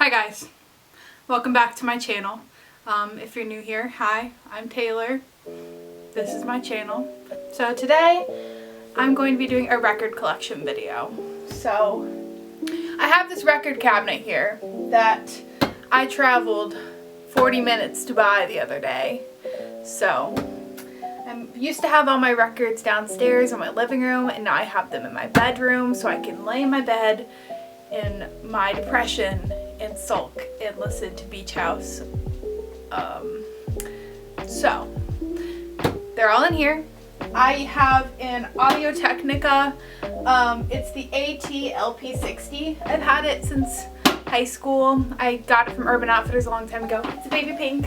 Hi guys, welcome back to my channel. If you're new here, hi, I'm Taylor. This is my channel. So today I'm going to be doing a record collection video. So I have this record cabinet here that I traveled 40 minutes to buy the other day. So I used to have all my records downstairs in my living room, and now I have them in my bedroom so I can lay in my bed in my depression and sulk and listen to Beach House. So they're all in here. I have an Audio-Technica. It's the AT-LP60. I've had it since high school. I got it from Urban Outfitters a long time ago. It's a baby pink.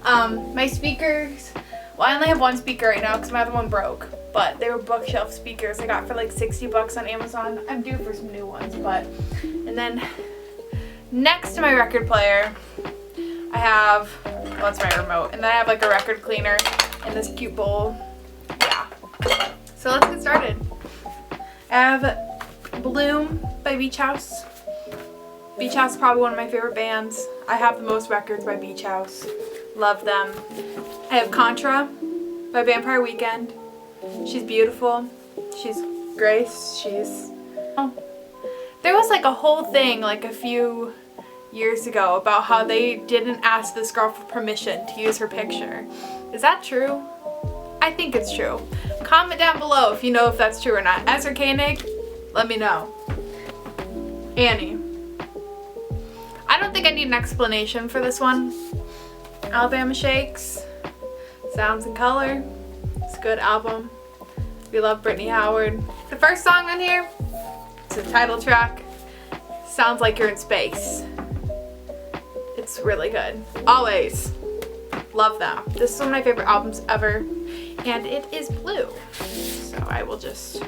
My speakers, well, I only have one speaker right now because my other one broke, but they were bookshelf speakers I got for like 60 bucks on Amazon. I'm due for some new ones, and then next to my record player, I have, well, that's my remote, and then I have like a record cleaner in this cute bowl. Yeah. So let's get started. I have Bloom by Beach House. Beach House is probably one of my favorite bands. I have the most records by Beach House. Love them. I have Contra by Vampire Weekend. She's beautiful. She's Grace. There was like a whole thing like a few years ago about how they didn't ask this girl for permission to use her picture. Is that true? I think it's true. Comment down below if you know if that's true or not. Ezra Koenig, let me know. Annie. I don't think I need an explanation for this one. Alabama Shakes. Sounds and Color. It's a good album. We love Brittany Howard. The first song on here, it's the title track. Sounds like you're in space. It's really good. Always. Love them. This is one of my favorite albums ever. And it is blue. So I will just...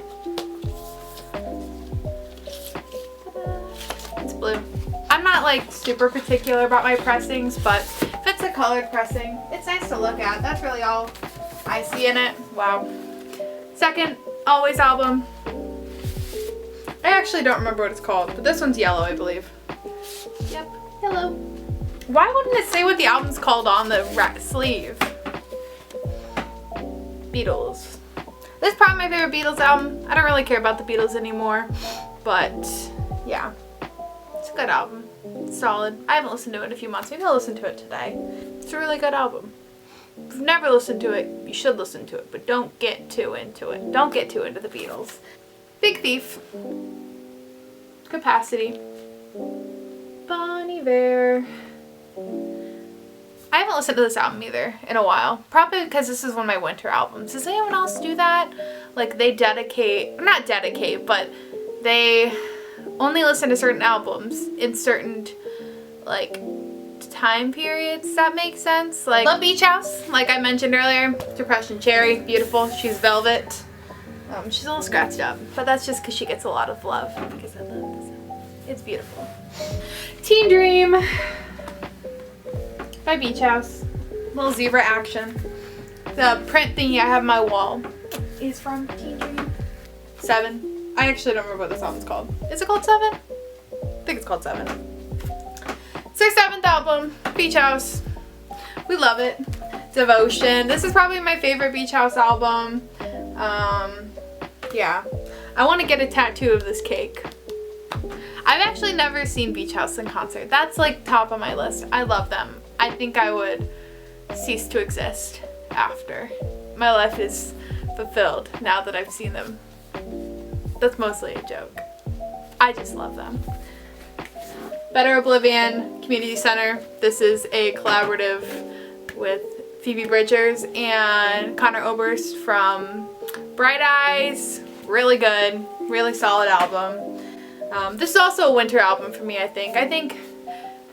It's blue. I'm not like super particular about my pressings, but if it's a colored pressing, it's nice to look at. That's really all I see in it. Wow. Second Always album. I actually don't remember what it's called, but this one's yellow, I believe. Yep, yellow. Why wouldn't it say what the album's called on the sleeve? Beatles. This is probably my favorite Beatles album. I don't really care about the Beatles anymore, but yeah, it's a good album. It's solid. I haven't listened to it in a few months. Maybe I'll listen to it today. It's a really good album. If you've never listened to it, you should listen to it, but don't get too into it. Don't get too into the Beatles. Big Thief. Capacity. Bon Iver. I haven't listened to this album either in a while. Probably because this is one of my winter albums. Does anyone else do that? Like they not dedicate, but they only listen to certain albums in certain like time periods. That makes sense. Like love Beach House, like I mentioned earlier. Depression Cherry, beautiful. She's velvet. She's a little scratched up, but that's just because she gets a lot of love because I love this. It's beautiful. Teen Dream by Beach House. Little zebra action. The print thingy I have on my wall is from Teen Dream. 7. I actually don't remember what this album's called. Is it called 7? I think it's called 7. It's their 7th album, Beach House. We love it. Devotion. This is probably my favorite Beach House album. Yeah. I want to get a tattoo of this cake. I've actually never seen Beach House in concert. That's like top of my list. I love them. I think I would cease to exist after. My life is fulfilled now that I've seen them. That's mostly a joke. I just love them. Better Oblivion, Community Center. This is a collaborative with Phoebe Bridgers and Conor Oberst from Bright Eyes. Really good, really solid album. This is also a winter album for me, I think. I think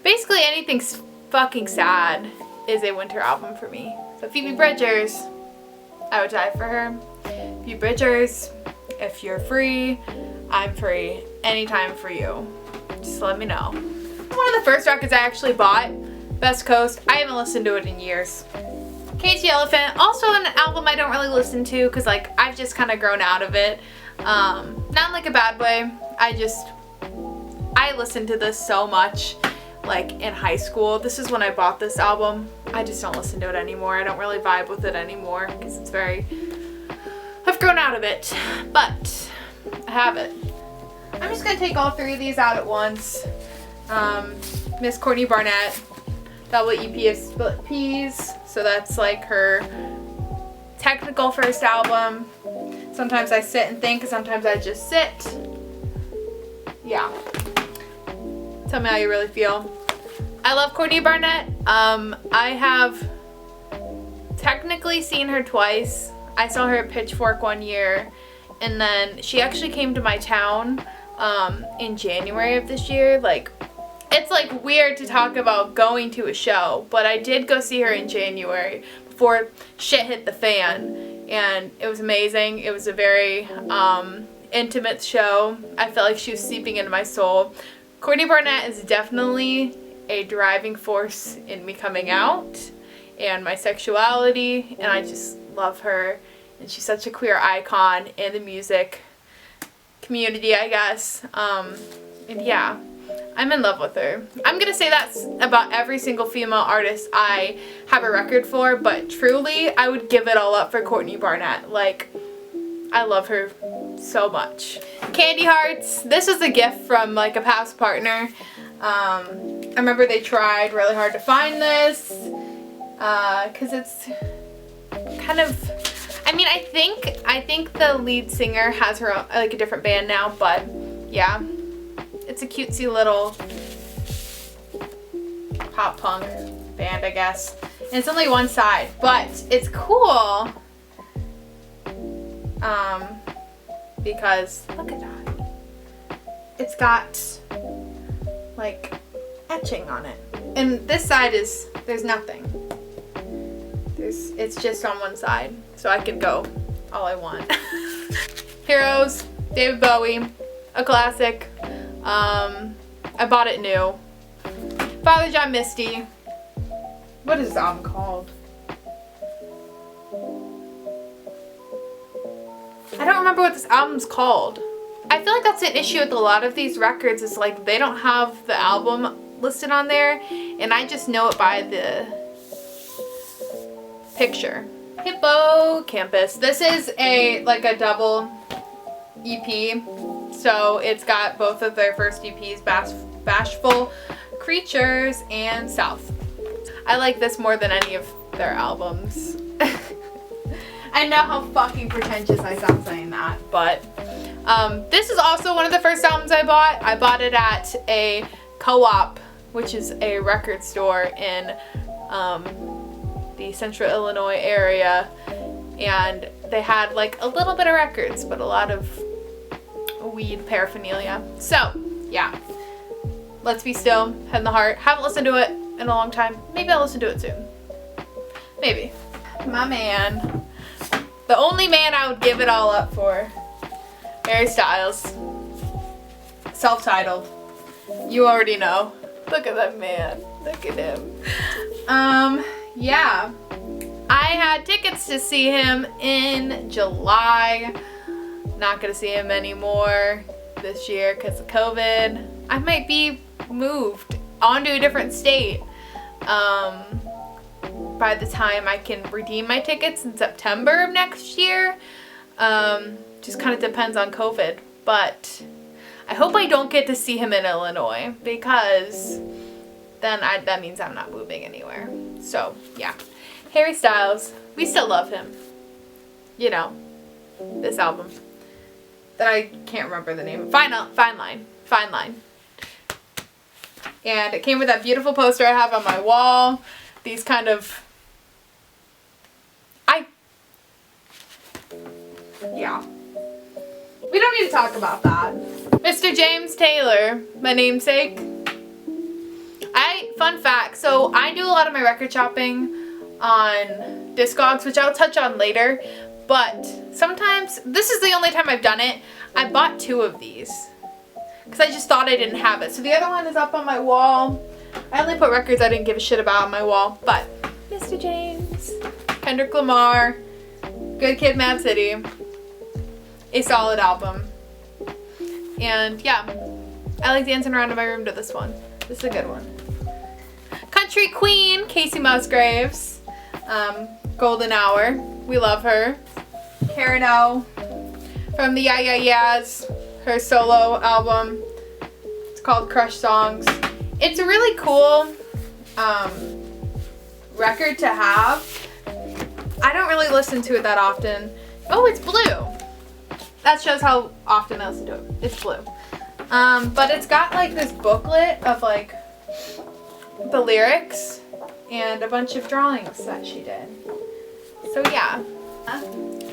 basically anything fucking sad is a winter album for me. So Phoebe Bridgers, I would die for her. Phoebe Bridgers, if you're free, I'm free. Anytime for you. Just let me know. One of the first records I actually bought, Best Coast. I haven't listened to it in years. Cage the Elephant, also an album I don't really listen to because like I've just kind of grown out of it. Not in like a bad way. I listen to this so much. like in high school. This is when I bought this album. I just don't listen to it anymore. I don't really vibe with it anymore because it's very, I've grown out of it, but I have it. I'm just gonna take all 3 of these out at once. Miss Courtney Barnett, double EP of Split Peas. So that's like her technical first album. Sometimes I sit and think, sometimes I just sit. Yeah. Tell me how you really feel. I love Courtney Barnett. I have technically seen her twice. I saw her at Pitchfork one year, and then she actually came to my town in January of this year. Like, it's like weird to talk about going to a show, but I did go see her in January before shit hit the fan, and it was amazing. It was a very intimate show. I felt like she was seeping into my soul. Courtney Barnett is definitely a driving force in me coming out and my sexuality, and I just love her, and she's such a queer icon in the music community, I guess. And yeah, I'm in love with her. I'm gonna say that's about every single female artist I have a record for, but truly, I would give it all up for Courtney Barnett. Like, I love her so much. Candy Hearts. This was a gift from like a past partner. I remember they tried really hard to find this because it's kind of, I mean, I think the lead singer has her own, like a different band now, but yeah, it's a cutesy little pop punk band, I guess. And it's only one side, but it's cool because look at that. It's got like etching on it, and this side is, there's nothing. It's just on one side, so I can go all I want. Heroes, David Bowie, a classic. I bought it new. Father John Misty. What is this album called? I don't remember what this album's called. I feel like that's an issue with a lot of these records, is like they don't have the album listed on there, and I just know it by the picture. Hippocampus. This is a double EP, so it's got both of their first EPs, Bashful Creatures and South. I like this more than any of their albums. I know how fucking pretentious I sound saying that, but this is also one of the first albums I bought. I bought it at a Co-op, which is a record store in the Central Illinois area, and they had like a little bit of records, but a lot of weed paraphernalia. So yeah, Let's Be Still, Head in the Heart. Haven't listened to it in a long time. Maybe I'll listen to it soon. Maybe. My man. The only man I would give it all up for. Harry Styles. Self-titled. You already know. Look at that man. Look at him. Yeah. I had tickets to see him in July. Not gonna see him anymore this year because of COVID. I might be moved onto a different state by the time I can redeem my tickets in September of next year. Just kind of depends on COVID, but I hope I don't get to see him in Illinois, because then that means I'm not moving anywhere. So yeah, Harry Styles, we still love him. You know, this album that I can't remember the name. Fine Line. And it came with that beautiful poster I have on my wall. These kind of, yeah. We don't need to talk about that. Mr. James Taylor, my namesake. Fun fact, so I do a lot of my record shopping on Discogs, which I'll touch on later, but sometimes, this is the only time I've done it, I bought 2 of these because I just thought I didn't have it. So the other one is up on my wall. I only put records I didn't give a shit about on my wall, but Mr. James, Kendrick Lamar, Good Kid, Mad City, a solid album. And yeah, I like dancing around in my room to this one. This is a good one. Country Queen, Casey Musgraves. Golden Hour. We love her. Karen O from the Yeah Yeah Yeahs, her solo album. It's called Crush Songs. It's a really cool record to have. I don't really listen to it that often. Oh, it's blue. That shows how often I listen to it. It's blue. But it's got like this booklet of like the lyrics and a bunch of drawings that she did. So yeah.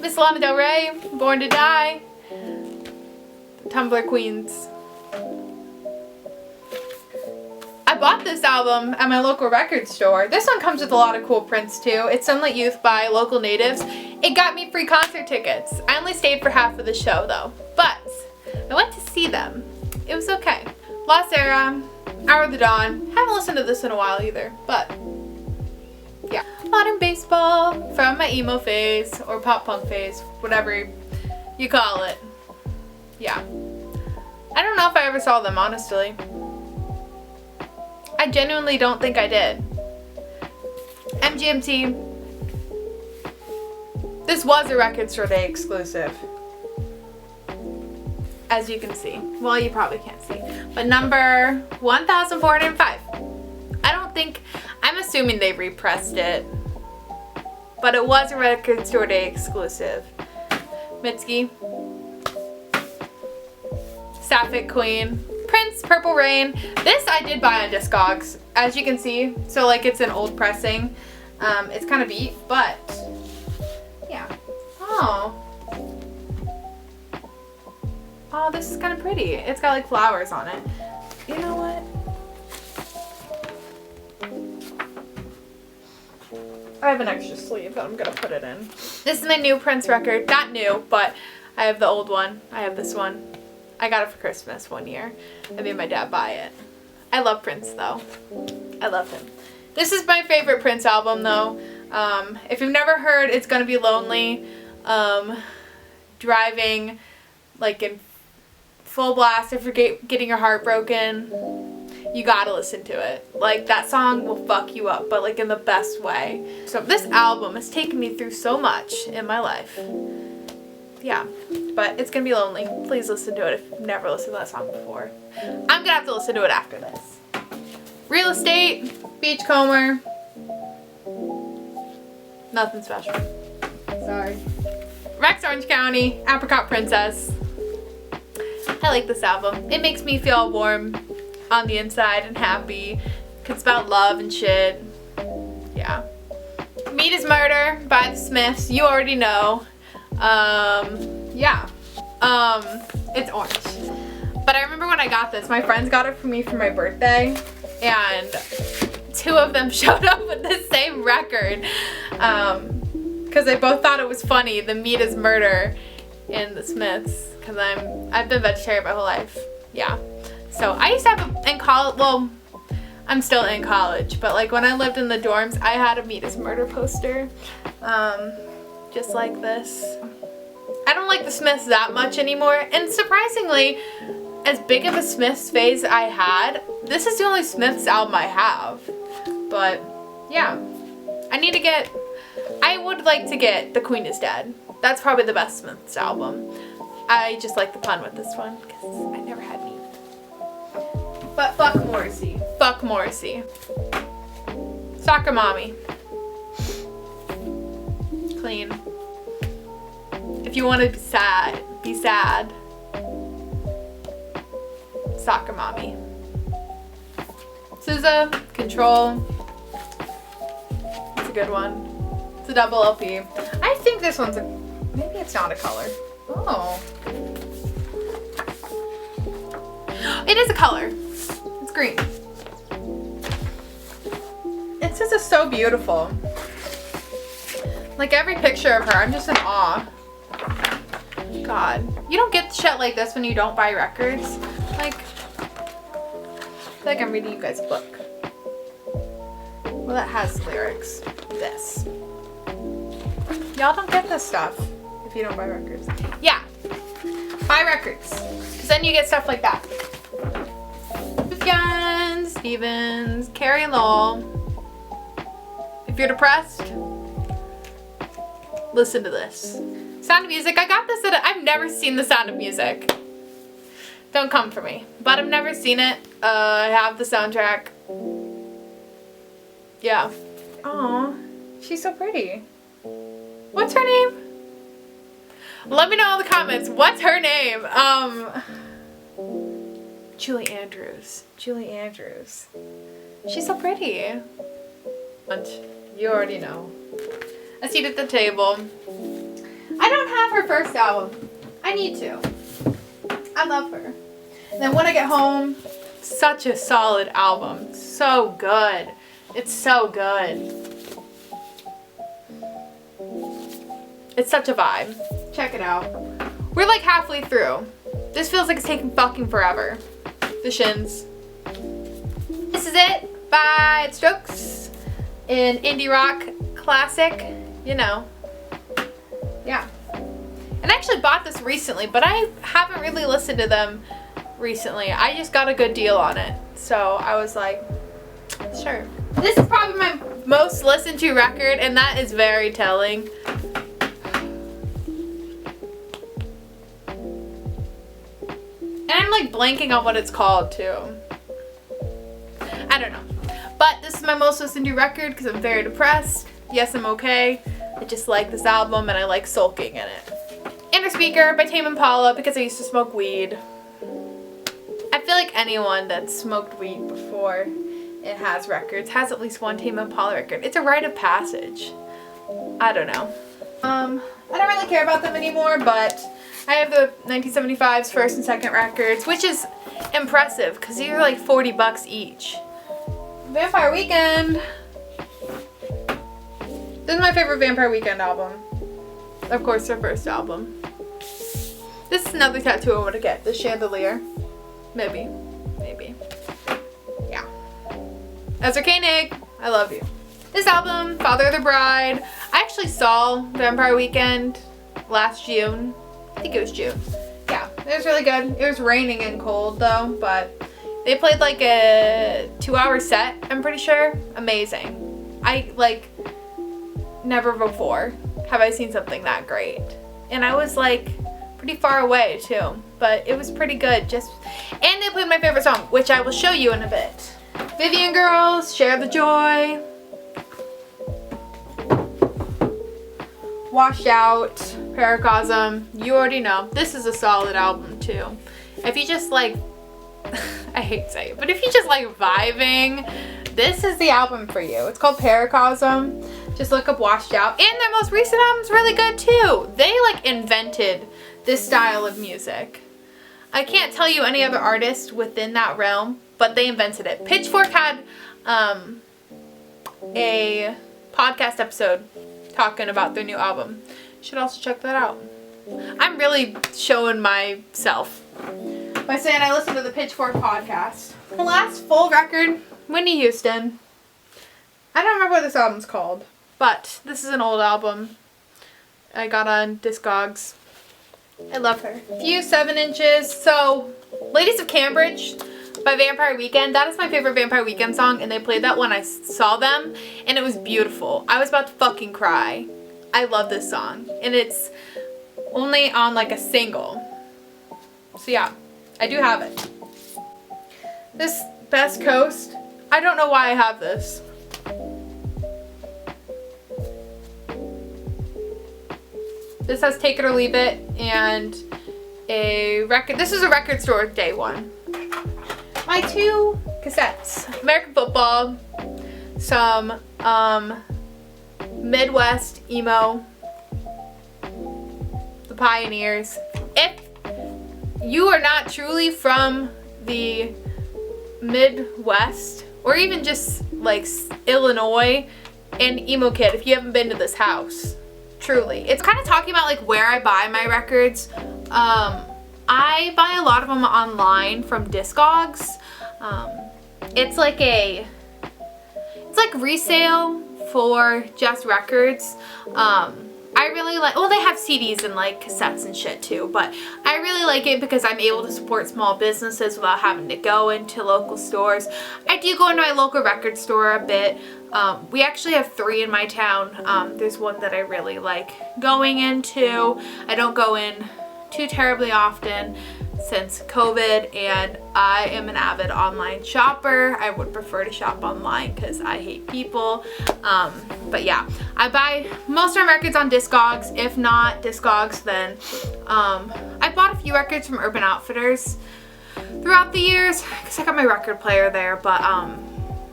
Miss Lana Del Rey, Born to Die, Tumblr Queens. I bought this album at my local record store. This one comes with a lot of cool prints too. It's Sunlit Youth by Local Natives. It got me free concert tickets. I only stayed for half of the show though, but I went to see them. It was okay. Lost Era, Hour of the Dawn. Haven't listened to this in a while either, but yeah. Modern Baseball from my emo phase or pop punk phase, whatever you call it. Yeah. I don't know if I ever saw them, honestly. I genuinely don't think I did. MGMT. This was a Record Store Day exclusive. As you can see. Well, you probably can't see. But number 1405. I'm assuming they repressed it. But it was a Record Store Day exclusive. Mitski. Sapphic Queen. Prince, Purple Rain. This I did buy on Discogs, as you can see. So like it's an old pressing. It's kind of beat, but yeah. Oh, this is kind of pretty. It's got like flowers on it. You know what? I have an extra sleeve that I'm gonna put it in. This is my new Prince record. Not new, but I have the old one. I have this one. I got it for Christmas one year. I made my dad buy it. I love Prince though. I love him. This is my favorite Prince album though. If you've never heard It's Gonna Be Lonely, driving like in full blast after getting your heart broken, you gotta listen to it. Like that song will fuck you up, but like in the best way. So this album has taken me through so much in my life. Yeah, but It's Gonna Be Lonely. Please listen to it if you've never listened to that song before. I'm gonna have to listen to it after this. Real Estate, Beachcomber. Nothing special. Sorry. Rex Orange County, Apricot Princess. I like this album. It makes me feel warm on the inside and happy. It's about love and shit. Yeah. Meat is Murder by the Smiths. You already know. Yeah. It's orange. But I remember when I got this, my friends got it for me for my birthday, and two of them showed up with the same record, because they both thought it was funny, the Meat is Murder in the Smiths, because I've been vegetarian my whole life. Yeah. So I used to have in college, well, I'm still in college, but like when I lived in the dorms, I had a Meat is Murder poster, just like this. I don't like the Smiths that much anymore, and surprisingly, as big of a Smiths phase I had, this is the only Smiths album I have. But yeah, I would like to get The Queen is Dead. That's probably the best Smiths album. I just like the pun with this one because I never had meat. But fuck Morrissey. Fuck Morrissey. Soccer Mommy. Clean. If you want to be sad. Soccer Mommy. SZA, Control. It's a good one. It's a double LP. I think this one's maybe it's not a color. Oh. It is a color. It's green. It's just so beautiful. Like every picture of her, I'm just in awe. God. You don't get shit like this when you don't buy records. Like, I feel like I'm reading you guys a book. Well, that has lyrics. This. Y'all don't get this stuff if you don't buy records. Yeah. Buy records. Because then you get stuff like that. Sufjan Stevens, Carrie Lowell. If you're depressed, listen to this. Sound of Music. I got this I've never seen The Sound of Music. Don't come for me. But I've never seen it. I have the soundtrack. Yeah. Aw, she's so pretty. What's her name? Let me know in the comments. What's her name? Julie Andrews. Julie Andrews. She's so pretty. And you already know. A Seat at the Table. I don't have her first album. I need to. I love her. And then When I Get Home, such a solid album. So good. It's so good. It's such a vibe. Check it out. We're like halfway through. This feels like it's taking fucking forever. The Shins. This is it by Strokes. An indie rock classic. You know. Yeah. And I actually bought this recently, but I haven't really listened to them recently. I just got a good deal on it. So I was like, sure. This is probably my most listened to record, and that is very telling. And I'm like blanking on what it's called too. I don't know. But this is my most listened to record because I'm very depressed. Yes, I'm okay. I just like this album and I like sulking in it. Inner Speaker by Tame Impala because I used to smoke weed. I feel like anyone that's smoked weed before it has records has at least one Tame Impala record. It's a rite of passage. I don't know. I don't really care about them anymore, but I have the 1975's first and second records, which is impressive because these are like $40 each. Vampire Weekend. This is my favorite Vampire Weekend album. Of course, their first album. This is another tattoo I want to get. The Chandelier. Maybe. Yeah. Ezra Koenig, I love you. This album, Father of the Bride. I actually saw Vampire Weekend last June. I think it was June. Yeah, it was really good. It was raining and cold though, but they played like a 2-hour set, I'm pretty sure. Amazing. I like never before have I seen something that great. And I was like pretty far away too, but it was pretty good. And they played my favorite song, which I will show you in a bit. Vivian Girls, Share the Joy. Washed Out, Paracosm, you already know. This is a solid album too. If you just like, I hate to say it, but if you just like vibing, this is the album for you. It's called Paracosm. Just look up Washed Out. And their most recent album's really good too. They like invented this style of music. I can't tell you any other artist within that realm, but they invented it. Pitchfork had a podcast episode talking about their new album. You should also check that out. I'm really showing myself by saying I listen to the Pitchfork podcast. The last full record, Whitney Houston. I don't remember what this album's called, but this is an old album I got on Discogs. I love her. Few 7 inches. So, Ladies of Cambridge by Vampire Weekend. That is my favorite Vampire Weekend song, and they played that when I saw them, and it was beautiful. I was about to fucking cry. I love this song, and it's only on like a single. So yeah, I do have it. This Best Coast. I don't know why I have this. This has Take It or Leave It and a record. This is a record store day one. My 2 cassettes. American Football. Some Midwest emo. The Pioneers. If you are not truly from the Midwest, or even just like Illinois and emo kid, if you haven't been to this house, truly. It's kind of talking about like where I buy my records. I buy a lot of them online from Discogs. It's like resale for just records. I I really like, well, they have CDs and like cassettes and shit too, but I really like it because I'm able to support small businesses without having to go into local stores. I do go into my local record store a bit. We actually have 3 in my town. There's one that I really like going into. I don't go in too terribly often since COVID, and I am an avid online shopper. I would prefer to shop online because I hate people. But yeah, I buy most of my records on Discogs. If not Discogs, then I bought a few records from Urban Outfitters throughout the years because I got my record player there, but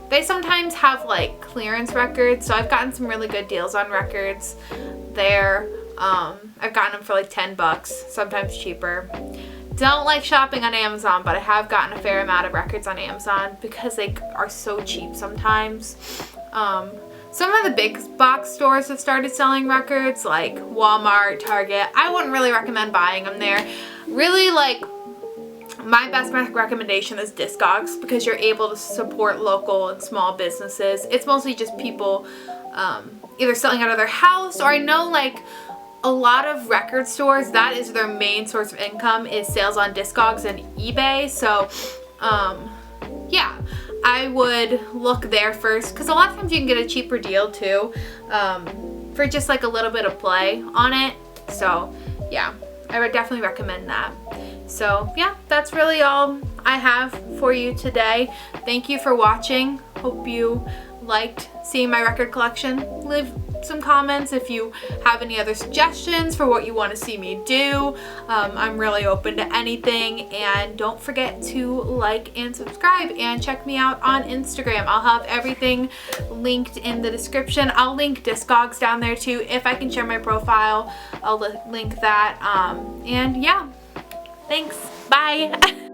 they sometimes have like clearance records, so I've gotten some really good deals on records there. I've gotten them for like $10, sometimes cheaper. Don't like shopping on Amazon, but I have gotten a fair amount of records on Amazon because they are so cheap sometimes. Some of the big box stores have started selling records, like Walmart, Target. I wouldn't really recommend buying them there. Really, like, my best recommendation is Discogs because you're able to support local and small businesses. It's mostly just people either selling out of their house, or I know like a lot of record stores, that is their main source of income, is sales on Discogs and eBay. So yeah, I would look there first because a lot of times you can get a cheaper deal too for just like a little bit of play on it. So yeah, I would definitely recommend that. So yeah, that's really all I have for you today. Thank you for watching. Hope you liked seeing my record collection. Leave some comments if you have any other suggestions for what you want to see me do. I'm really open to anything, and don't forget to like and subscribe and check me out on Instagram. I'll have everything linked in the description. I'll link Discogs down there too. If I can share my profile, I'll link that. And yeah, thanks. Bye.